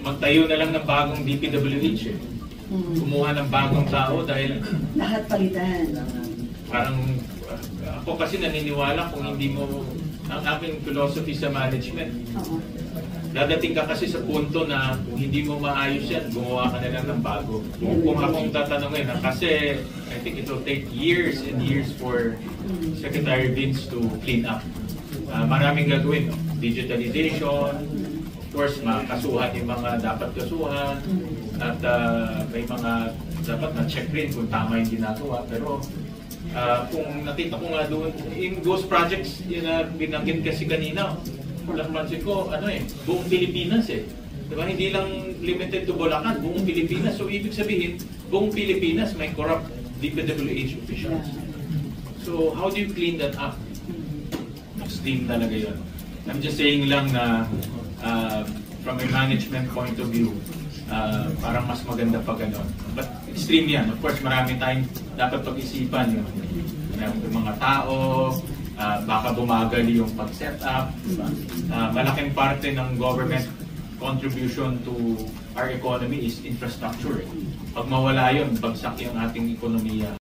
magtayo na lang ng bagong DPWH eh. Kumuha ng bagong tao dahil lahat palitan. Parang ako kasi naniniwala kung hindi mo, ang aking philosophy sa management, dadating ka kasi sa punto na kung hindi mo maayos yan, gumawa ka na lang ng bago. Kung akong tatanungin, kasi I think it will take years and years for Secretary Vince to clean up. Maraming gagawin, no? Digitalization, of course, makasuhan yung mga dapat kasuhan, at may mga dapat na-check rin kung tama yung ginagawa. Pero kung nakita ko nga doon, in those projects, yun na binanggit kasi kanina, napansin ko, buong Pilipinas eh. Diba? Hindi lang limited to Bulacan, buong Pilipinas. So, ibig sabihin, buong Pilipinas may corrupt DPWH officials. So, how do you clean that up? Extreme talaga yun. I'm just saying lang na from a management point of view, parang mas maganda pa gano'n. But extreme yan. Of course, marami tayong dapat pag-isipan. Yung mga tao, baka bumagal yung pag-set up. Malaking parte ng government contribution to our economy is infrastructure. Pag mawala yun, bagsak yung ating ekonomiya.